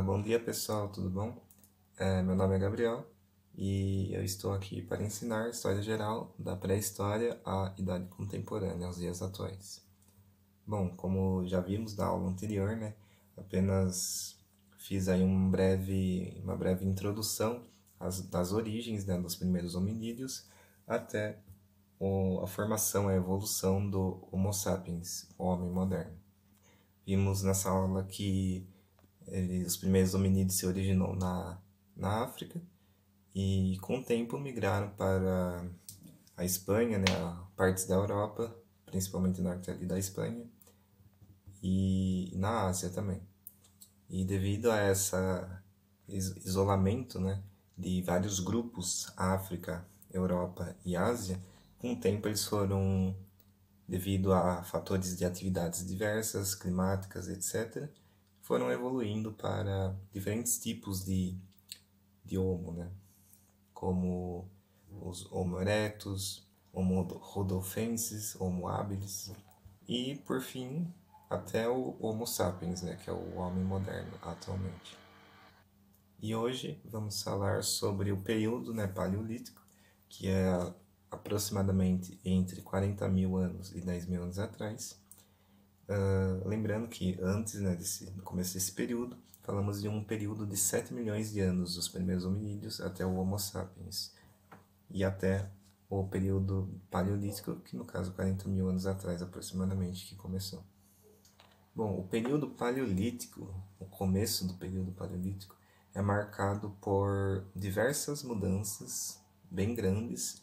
Bom dia pessoal, tudo bom? Meu nome é Gabriel e eu estou aqui para ensinar história geral da pré-história à idade contemporânea, aos dias atuais. Bom, como já vimos na aula anterior, né, apenas fiz aí uma breve introdução das origens, né, dos primeiros hominídeos até a formação, a evolução do Homo sapiens, o homem moderno. Vimos nessa aula que os primeiros hominídeos se originou na África e com o tempo migraram para a Espanha, né, partes da Europa, principalmente norte ali da Espanha, e na Ásia também. E devido a esse isolamento, né, de vários grupos, África, Europa e Ásia, com o tempo eles foram, devido a fatores de atividades diversas, climáticas, etc., foram evoluindo para diferentes tipos de Homo, né? Como os Homo erectus, Homo rhodophensis, Homo habilis e, por fim, até o Homo sapiens, né? Que é o homem moderno atualmente. E hoje vamos falar sobre o período, né, paleolítico, que é aproximadamente entre 40 mil anos e 10 mil anos atrás. Lembrando que antes, né, no começo desse período, falamos de um período de 7 milhões de anos dos primeiros hominídeos até o Homo sapiens e até o período paleolítico, que no caso 40 mil anos atrás aproximadamente que começou. Bom, o período paleolítico, o começo do período paleolítico, é marcado por diversas mudanças bem grandes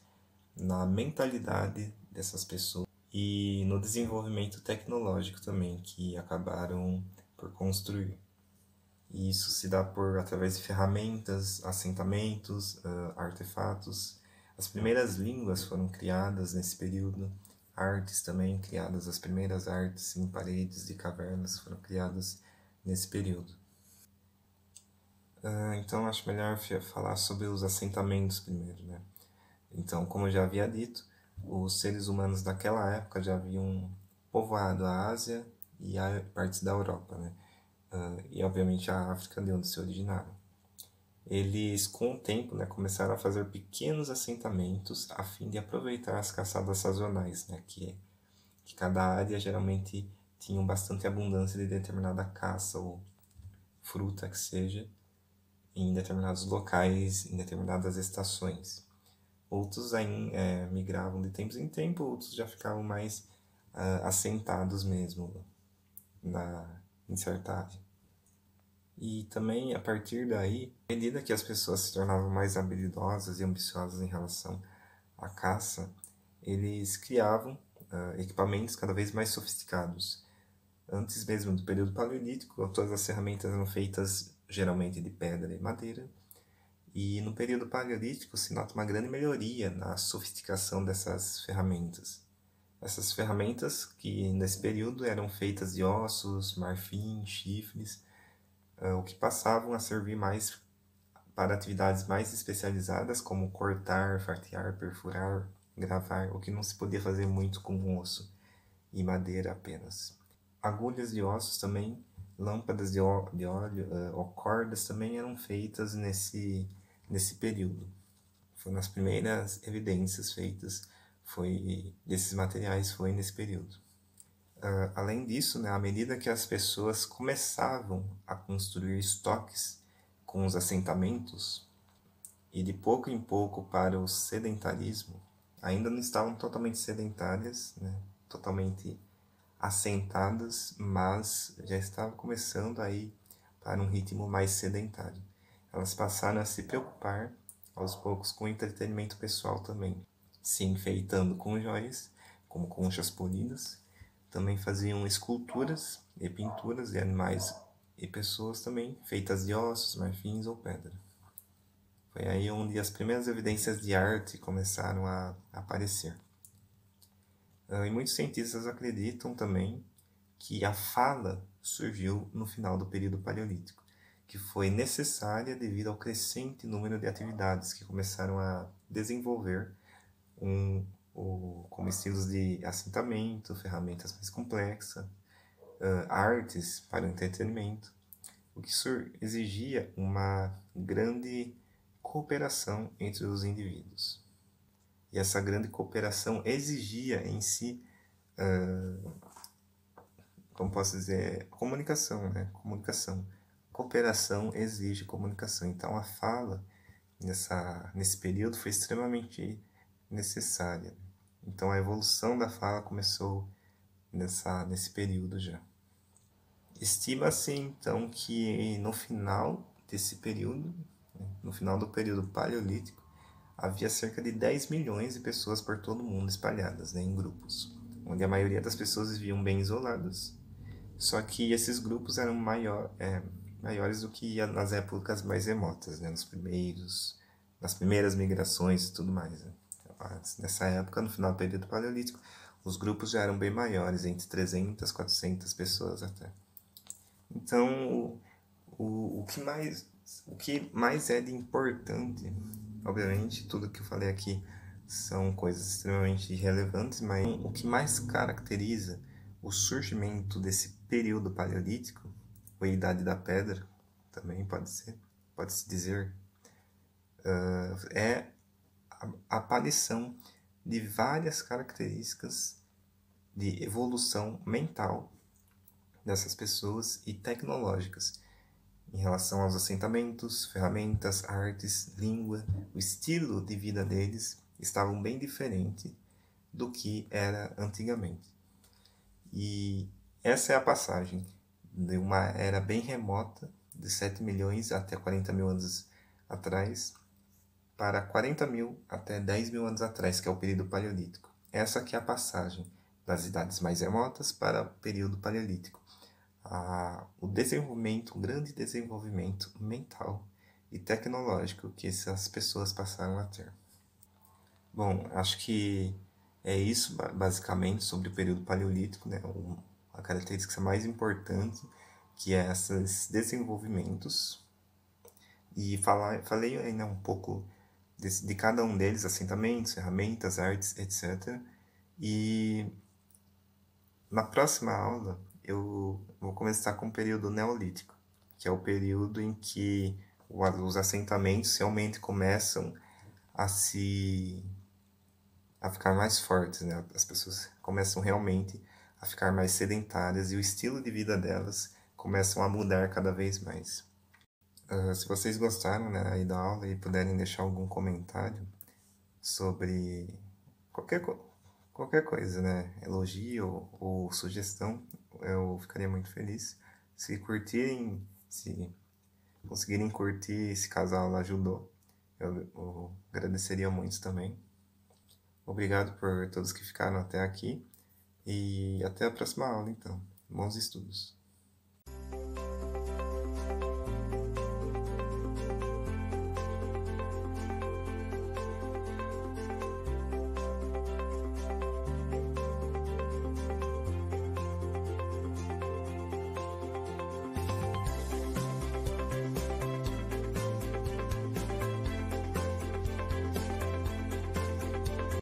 na mentalidade dessas pessoas e no desenvolvimento tecnológico também, que acabaram por construir. E isso se dá através de ferramentas, assentamentos, artefatos. As primeiras línguas foram criadas nesse período, artes também criadas, as primeiras artes em paredes de cavernas foram criadas nesse período. Então acho melhor falar sobre os assentamentos primeiro, né? Então, como eu já havia dito, os seres humanos daquela época já haviam povoado a Ásia e a partes da Europa, né? E obviamente a África, de onde se originaram. Eles, com o tempo, né, começaram a fazer pequenos assentamentos a fim de aproveitar as caçadas sazonais, né, que cada área geralmente tinha bastante abundância de determinada caça ou fruta que seja em determinados locais, em determinadas estações. Outros aí migravam de tempos em tempo, outros já ficavam mais assentados mesmo em certa área. E também, a partir daí, à medida que as pessoas se tornavam mais habilidosas e ambiciosas em relação à caça, eles criavam equipamentos cada vez mais sofisticados. Antes mesmo do período paleolítico, todas as ferramentas eram feitas geralmente de pedra e madeira, e no período paleolítico se nota uma grande melhoria na sofisticação dessas ferramentas. Essas ferramentas que nesse período eram feitas de ossos, marfim, chifres, o que passavam a servir mais para atividades mais especializadas, como cortar, fatiar, perfurar, gravar, o que não se podia fazer muito com osso e madeira apenas. Agulhas de ossos também, lâmpadas de óleo, ou cordas também eram feitas nesse período. Foram as primeiras evidências feitas desses materiais foi nesse período. Além disso, né, à medida que as pessoas começavam a construir estoques com os assentamentos, e de pouco em pouco para o sedentarismo, ainda não estavam totalmente sedentárias, né, totalmente assentadas, mas já estavam começando a ir para um ritmo mais sedentário. Elas passaram a se preocupar aos poucos com o entretenimento pessoal também, se enfeitando com joias, como conchas polidas. Também faziam esculturas e pinturas de animais e pessoas também, feitas de ossos, marfins ou pedra. Foi aí onde as primeiras evidências de arte começaram a aparecer. E muitos cientistas acreditam também que a fala surgiu no final do período paleolítico, que foi necessária devido ao crescente número de atividades que começaram a desenvolver como estilos de assentamento, ferramentas mais complexas, artes para o entretenimento, o que exigia uma grande cooperação entre os indivíduos. E essa grande cooperação exigia em si, como posso dizer, comunicação, né? Comunicação. Cooperação exige comunicação. Então a fala nesse período foi extremamente necessária. Então a evolução da fala começou nesse período já. Estima-se então que no final desse período, no final do período paleolítico, havia cerca de 10 milhões de pessoas por todo o mundo espalhadas, né, em grupos, onde a maioria das pessoas viviam bem isoladas. Só que esses grupos eram maiores do que nas épocas mais remotas, né, nas primeiras migrações e tudo mais. Né. Nessa época, no final do período paleolítico, os grupos já eram bem maiores, entre 300, 400 pessoas até. Então, o que mais é de importante, obviamente, tudo que eu falei aqui são coisas extremamente relevantes, mas o que mais caracteriza o surgimento desse período paleolítico, ou Idade da Pedra, também pode-se dizer, é a aparição de várias características de evolução mental dessas pessoas e tecnológicas em relação aos assentamentos, ferramentas, artes, língua, o estilo de vida deles estavam bem diferente do que era antigamente. E essa é a passagem de uma era bem remota, de 7 milhões até 40 mil anos atrás, para 40 mil até 10 mil anos atrás, que é o período paleolítico. Essa que é a passagem das idades mais remotas para o período paleolítico. O grande desenvolvimento mental e tecnológico que essas pessoas passaram a ter. Bom, acho que é isso basicamente sobre o período paleolítico, né? A característica mais importante, que é esses desenvolvimentos. E falei ainda um pouco de cada um deles, assentamentos, ferramentas, artes, etc. E na próxima aula eu vou começar com o período neolítico, que é o período em que os assentamentos realmente começam a ficar mais fortes, né? As pessoas começam realmente a ficar mais sedentárias e o estilo de vida delas começam a mudar cada vez mais. Se vocês gostaram, né, aí da aula e puderem deixar algum comentário sobre qualquer, qualquer coisa, né, elogio ou sugestão, eu ficaria muito feliz. Se curtirem, se conseguirem curtir esse casal ajudou, eu agradeceria muito também. Obrigado por todos que ficaram até aqui e até a próxima aula, então. Bons estudos!